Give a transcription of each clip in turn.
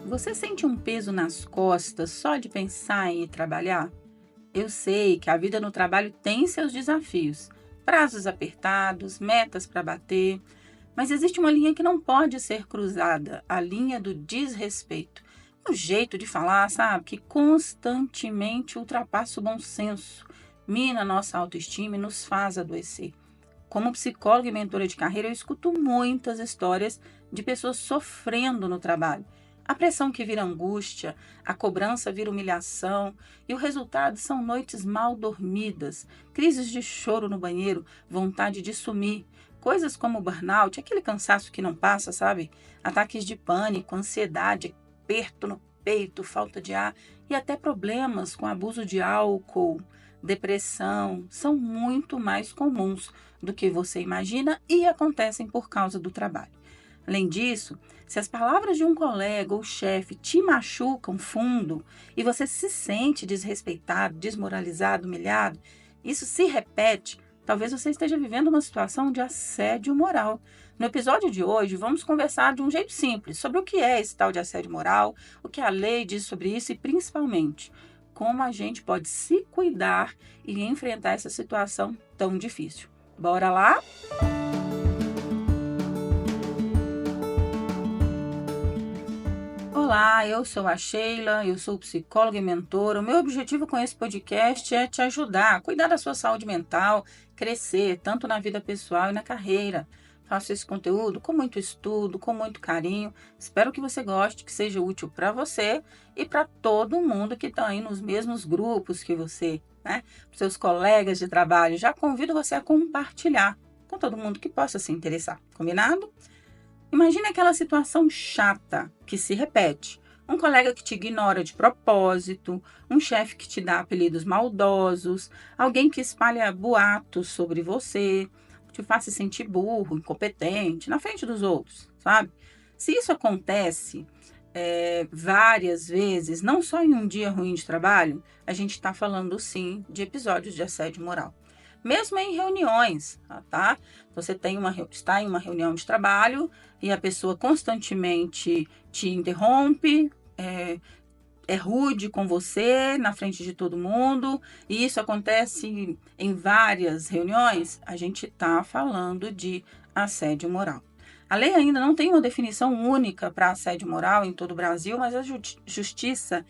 Você sente um peso nas costas só de pensar em ir trabalhar? Eu sei que a vida no trabalho tem seus desafios, prazos apertados, metas para bater, mas existe uma linha que não pode ser cruzada, a linha do desrespeito. Um jeito de falar, sabe, que constantemente ultrapassa o bom senso, mina nossa autoestima e nos faz adoecer. Como psicóloga e mentora de carreira, eu escuto muitas histórias de pessoas sofrendo no trabalho. A pressão que vira angústia, a cobrança vira humilhação e o resultado são noites mal dormidas, crises de choro no banheiro, vontade de sumir, coisas como burnout, aquele cansaço que não passa, sabe? Ataques de pânico, ansiedade, aperto no peito, falta de ar e até problemas com abuso de álcool, depressão, são muito mais comuns do que você imagina e acontecem por causa do trabalho. Além disso, se as palavras de um colega ou chefe te machucam fundo e você se sente desrespeitado, desmoralizado, humilhado, isso se repete, talvez você esteja vivendo uma situação de assédio moral. No episódio de hoje, vamos conversar de um jeito simples sobre o que é esse tal de assédio moral, o que a lei diz sobre isso e, principalmente, como a gente pode se cuidar e enfrentar essa situação tão difícil. Bora lá? Olá, eu sou a Sheila, eu sou psicóloga e mentora. O meu objetivo com esse podcast é te ajudar a cuidar da sua saúde mental, crescer tanto na vida pessoal e na carreira. Faço esse conteúdo com muito estudo, com muito carinho. Espero que você goste, que seja útil para você e para todo mundo que está aí nos mesmos grupos que você, né? Seus colegas de trabalho. Já convido você a compartilhar com todo mundo que possa se interessar. Combinado? Imagine aquela situação chata que se repete. Um colega que te ignora de propósito, um chefe que te dá apelidos maldosos, alguém que espalha boatos sobre você, te faz se sentir burro, incompetente, na frente dos outros, sabe? Se isso acontece várias vezes, não só em um dia ruim de trabalho, a gente está falando sim de episódios de assédio moral. Mesmo em reuniões, tá? Você está em uma reunião de trabalho e a pessoa constantemente te interrompe, é rude com você na frente de todo mundo, e isso acontece em várias reuniões, a gente está falando de assédio moral. A lei ainda não tem uma definição única para assédio moral em todo o Brasil, mas a justiça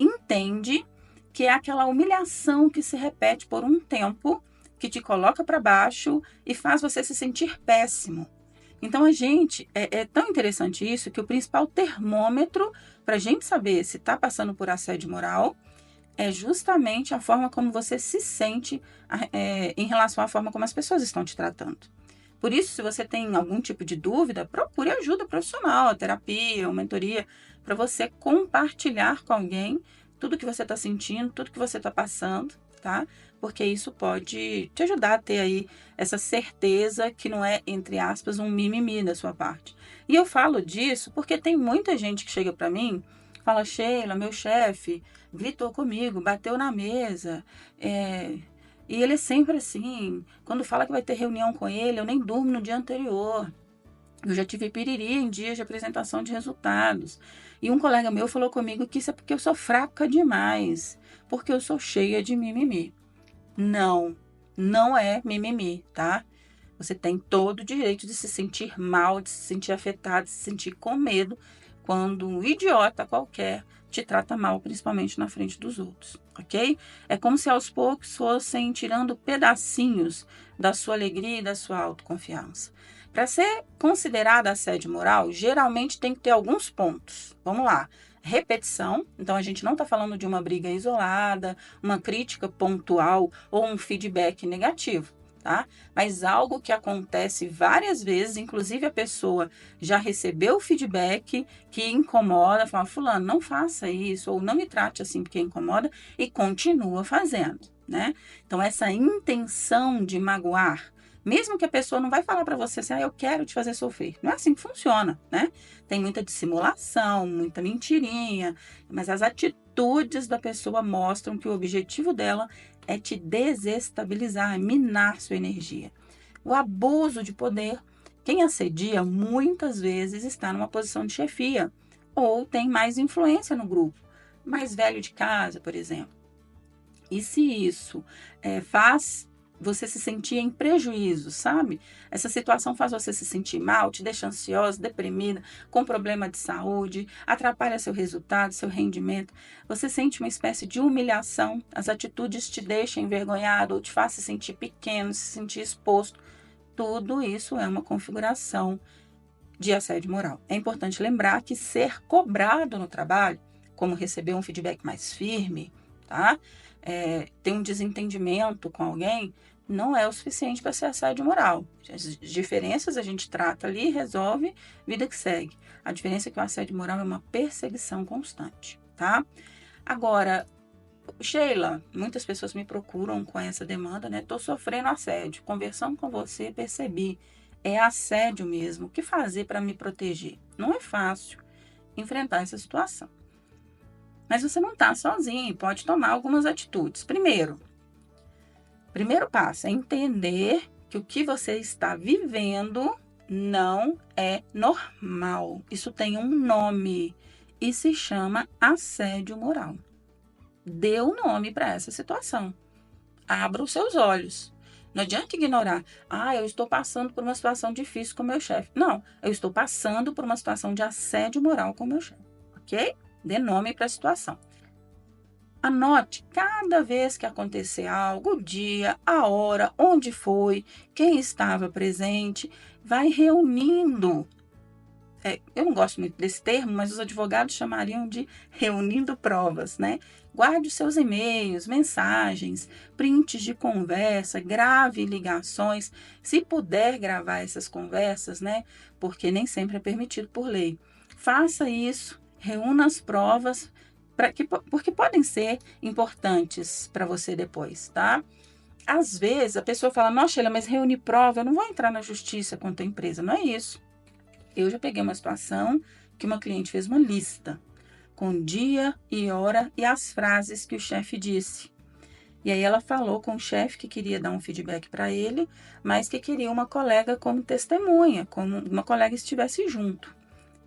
entende que é aquela humilhação que se repete por um tempo, que te coloca para baixo e faz você se sentir péssimo. Então, é tão interessante isso que o principal termômetro para a gente saber se está passando por assédio moral é justamente a forma como você se sente em relação à forma como as pessoas estão te tratando. Por isso, se você tem algum tipo de dúvida, procure ajuda profissional, terapia ou mentoria, para você compartilhar com alguém tudo que você está sentindo, tudo que você está passando, tá? Porque isso pode te ajudar a ter aí essa certeza que não é, entre aspas, um mimimi da sua parte. E eu falo disso porque tem muita gente que chega para mim, fala: Sheila, meu chefe gritou comigo, bateu na mesa, e ele é sempre assim, quando fala que vai ter reunião com ele, eu nem durmo no dia anterior. Eu já tive piriri em dias de apresentação de resultados. E um colega meu falou comigo que isso é porque eu sou fraca demais, porque eu sou cheia de mimimi. Não, não é mimimi, tá? Você tem todo o direito de se sentir mal, de se sentir afetado, de se sentir com medo quando um idiota qualquer te trata mal, principalmente na frente dos outros, ok? É como se aos poucos fossem tirando pedacinhos da sua alegria e da sua autoconfiança. Para ser considerada assédio moral, geralmente tem que ter alguns pontos. Vamos lá. Repetição, então a gente não está falando de uma briga isolada, uma crítica pontual ou um feedback negativo, tá? Mas algo que acontece várias vezes, inclusive a pessoa já recebeu o feedback que incomoda, fala: fulano, não faça isso, ou não me trate assim porque incomoda, e continua fazendo, né? Então essa intenção de magoar, mesmo que a pessoa não vai falar para você assim: eu quero te fazer sofrer. Não é assim que funciona, né? Tem muita dissimulação, muita mentirinha, mas as atitudes da pessoa mostram que o objetivo dela é te desestabilizar, minar sua energia. O abuso de poder, quem assedia muitas vezes está numa posição de chefia, ou tem mais influência no grupo, mais velho de casa, por exemplo. E se isso faz você se sentir em prejuízo, sabe? Essa situação faz você se sentir mal, te deixa ansiosa, deprimida, com problema de saúde, atrapalha seu resultado, seu rendimento. Você sente uma espécie de humilhação, as atitudes te deixam envergonhado ou te fazem se sentir pequeno, se sentir exposto. Tudo isso é uma configuração de assédio moral. É importante lembrar que ser cobrado no trabalho, como receber um feedback mais firme, tá? Ter um desentendimento com alguém, não é o suficiente para ser assédio moral. As diferenças a gente trata ali, resolve, vida que segue. A diferença é que o assédio moral é uma perseguição constante, tá? Agora, Sheila, muitas pessoas me procuram com essa demanda, né? Tô sofrendo assédio. Conversando com você, percebi. É assédio mesmo. O que fazer para me proteger? Não é fácil enfrentar essa situação. Mas você não está sozinho, pode tomar algumas atitudes. Primeiro passo é entender que o que você está vivendo não é normal. Isso tem um nome e se chama assédio moral. Dê um nome para essa situação. Abra os seus olhos. Não adianta ignorar. Eu estou passando por uma situação difícil com o meu chefe. Não, eu estou passando por uma situação de assédio moral com o meu chefe. Ok? Dê nome para a situação. Anote cada vez que acontecer algo, o dia, a hora, onde foi, quem estava presente. Vai reunindo. Eu não gosto muito desse termo, mas os advogados chamariam de reunindo provas, né? Guarde os seus e-mails, mensagens, prints de conversa, grave ligações. Se puder gravar essas conversas, né? Porque nem sempre é permitido por lei. Faça isso, reúna as provas, porque podem ser importantes para você depois, tá? Às vezes a pessoa fala, nossa, Sheila, mas reunir prova, eu não vou entrar na justiça contra a empresa. Não é isso. Eu já peguei uma situação que uma cliente fez uma lista com dia e hora e as frases que o chefe disse. E aí ela falou com o chefe que queria dar um feedback para ele, mas que queria uma colega como testemunha, como uma colega estivesse junto.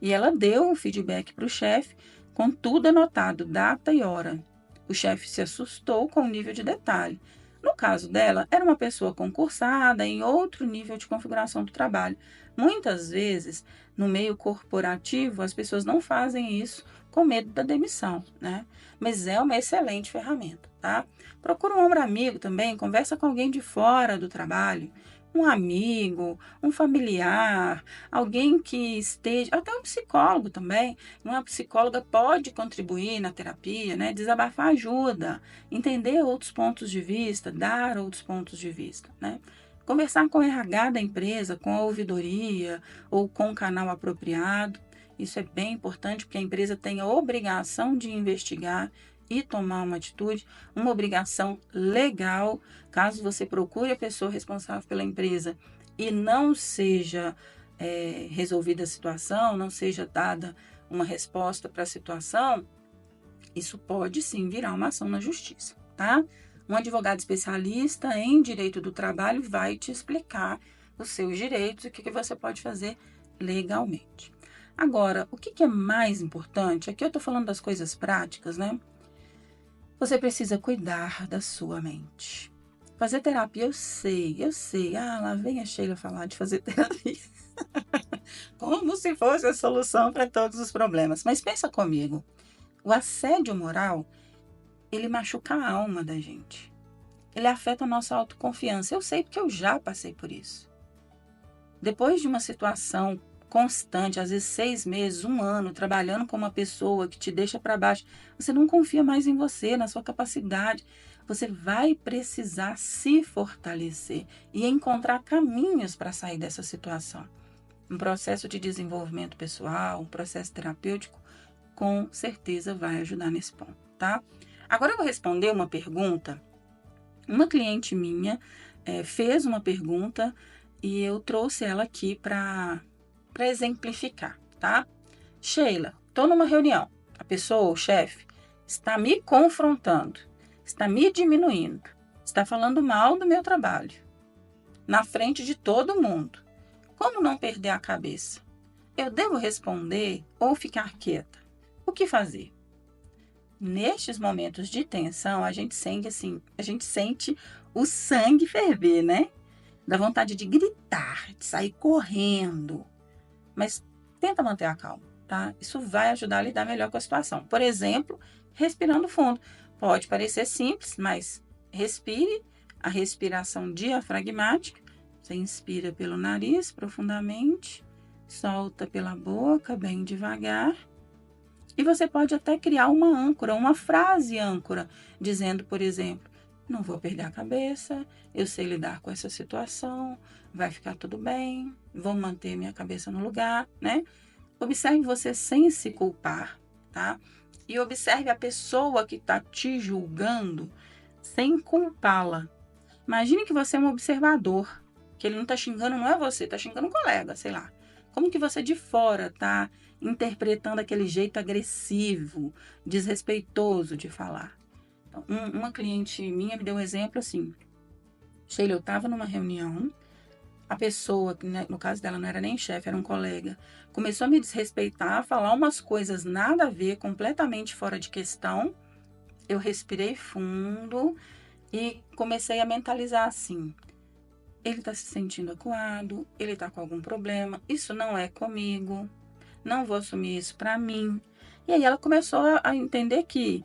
E ela deu um feedback para o chefe com tudo anotado, data e hora. O chefe se assustou com o nível de detalhe. No caso dela, era uma pessoa concursada em outro nível de configuração do trabalho. Muitas vezes, no meio corporativo, as pessoas não fazem isso com medo da demissão, né? Mas é uma excelente ferramenta, tá? Procura um ombro amigo também, conversa com alguém de fora do trabalho, um amigo, um familiar, alguém que esteja, até um psicólogo também. Uma psicóloga pode contribuir na terapia, né? Desabafar ajuda, entender outros pontos de vista, dar outros pontos de vista, né? Conversar com o RH da empresa, com a ouvidoria ou com o canal apropriado. Isso é bem importante porque a empresa tem a obrigação de investigar e tomar uma atitude, uma obrigação legal. Caso você procure a pessoa responsável pela empresa e não seja resolvida a situação, não seja dada uma resposta para a situação, isso pode sim virar uma ação na justiça, tá? Um advogado especialista em direito do trabalho vai te explicar os seus direitos e o que você pode fazer legalmente. Agora, o que é mais importante? Aqui eu estou falando das coisas práticas, né? Você precisa cuidar da sua mente. Fazer terapia, eu sei. Lá vem a Sheila falar de fazer terapia. Como se fosse a solução para todos os problemas. Mas pensa comigo. O assédio moral, ele machuca a alma da gente. Ele afeta a nossa autoconfiança. Eu sei porque eu já passei por isso. Depois de uma situação constante, às vezes 6 meses, 1 ano, trabalhando com uma pessoa que te deixa para baixo, você não confia mais em você, na sua capacidade. Você vai precisar se fortalecer e encontrar caminhos para sair dessa situação. Um processo de desenvolvimento pessoal, um processo terapêutico, com certeza vai ajudar nesse ponto, tá? Agora eu vou responder uma pergunta. Uma cliente minha fez uma pergunta e eu trouxe ela aqui para exemplificar, tá? Sheila, estou numa reunião. A pessoa, o chefe, está me confrontando, está me diminuindo, está falando mal do meu trabalho, na frente de todo mundo. Como não perder a cabeça? Eu devo responder ou ficar quieta? O que fazer? Nestes momentos de tensão, a gente sente assim, a gente sente o sangue ferver, né? Dá vontade de gritar, de sair correndo. Mas tenta manter a calma, tá? Isso vai ajudar a lidar melhor com a situação. Por exemplo, respirando fundo. Pode parecer simples, mas respire a respiração diafragmática. Você inspira pelo nariz profundamente, solta pela boca bem devagar. E você pode até criar uma âncora, uma frase âncora, dizendo, por exemplo, não vou perder a cabeça, eu sei lidar com essa situação, vai ficar tudo bem, vou manter minha cabeça no lugar, né? Observe você sem se culpar, tá? E observe a pessoa que está te julgando sem culpá-la. Imagine que você é um observador, que ele não está xingando, não é você, está xingando um colega, sei lá. Como que você de fora está interpretando aquele jeito agressivo, desrespeitoso de falar? Então, uma cliente minha me deu um exemplo assim. Sheila, eu estava numa reunião, a pessoa, que no caso dela não era nem chefe, era um colega, começou a me desrespeitar, falar umas coisas nada a ver, completamente fora de questão. Eu respirei fundo e comecei a mentalizar assim: ele está se sentindo acuado, ele está com algum problema, isso não é comigo, não vou assumir isso para mim. E aí ela começou a entender que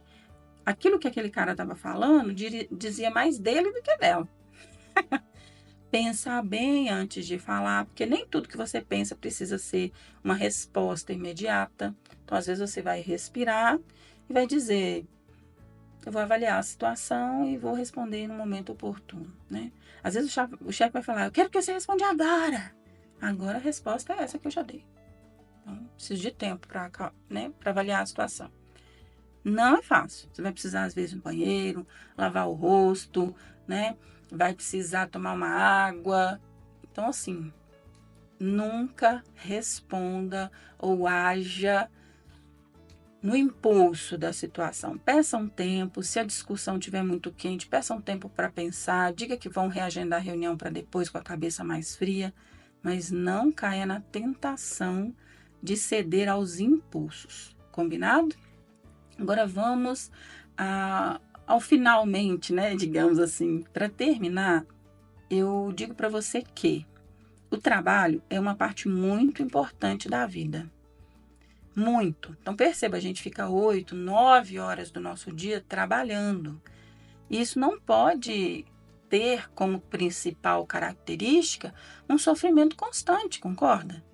aquilo que aquele cara estava falando dizia mais dele do que dela. Pensar bem antes de falar, porque nem tudo que você pensa precisa ser uma resposta imediata. Então, às vezes, você vai respirar e vai dizer: eu vou avaliar a situação e vou responder no momento oportuno, né? Às vezes, o chefe vai falar: eu quero que você responda agora. Agora, a resposta é essa que eu já dei. Então, preciso de tempo para, né, para avaliar a situação. Não é fácil. Você vai precisar, às vezes, ir no banheiro, lavar o rosto, né? Vai precisar tomar uma água. Então, assim, nunca responda ou haja no impulso da situação. Peça um tempo. Se a discussão estiver muito quente, peça um tempo para pensar. Diga que vão reagendar a reunião para depois com a cabeça mais fria. Mas não caia na tentação de ceder aos impulsos. Combinado? Agora vamos ao finalmente, né? Digamos assim, para terminar, eu digo para você que o trabalho é uma parte muito importante da vida. Muito. Então perceba, a gente fica 8, 9 horas do nosso dia trabalhando. Isso não pode ter como principal característica um sofrimento constante, concorda?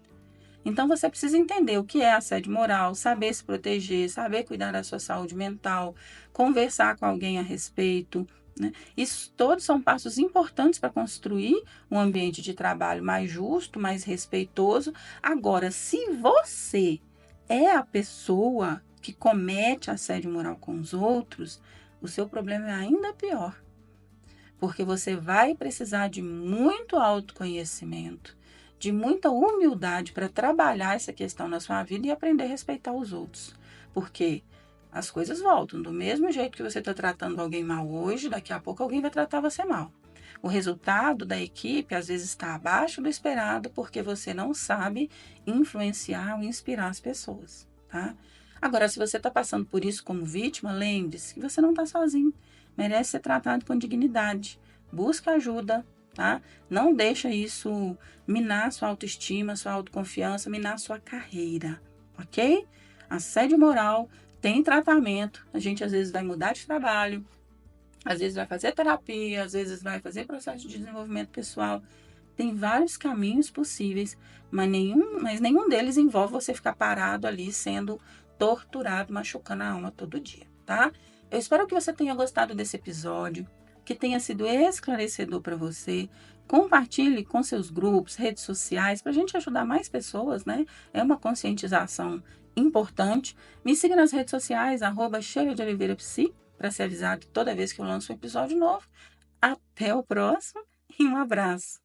Então, você precisa entender o que é assédio moral, saber se proteger, saber cuidar da sua saúde mental, conversar com alguém a respeito, né? Isso todos são passos importantes para construir um ambiente de trabalho mais justo, mais respeitoso. Agora, se você é a pessoa que comete assédio moral com os outros, o seu problema é ainda pior, porque você vai precisar de muito autoconhecimento, de muita humildade para trabalhar essa questão na sua vida e aprender a respeitar os outros. Porque as coisas voltam. Do mesmo jeito que você está tratando alguém mal hoje, daqui a pouco alguém vai tratar você mal. O resultado da equipe às vezes está abaixo do esperado porque você não sabe influenciar ou inspirar as pessoas, tá? Agora, se você está passando por isso como vítima, lembre-se que você não está sozinho. Merece ser tratado com dignidade. Busca ajuda, tá? Não deixa isso minar sua autoestima, sua autoconfiança, minar sua carreira, ok? Assédio moral tem tratamento. A gente às vezes vai mudar de trabalho, às vezes vai fazer terapia, às vezes vai fazer processo de desenvolvimento pessoal. Tem vários caminhos possíveis, mas nenhum deles envolve você ficar parado ali sendo torturado, machucando a alma todo dia, tá? Eu espero que você tenha gostado desse episódio, que tenha sido esclarecedor para você. Compartilhe com seus grupos, redes sociais, para a gente ajudar mais pessoas, né? É uma conscientização importante. Me siga nas redes sociais, @SheilaDeOliveiraPsi, para ser avisado toda vez que eu lanço um episódio novo. Até o próximo e um abraço!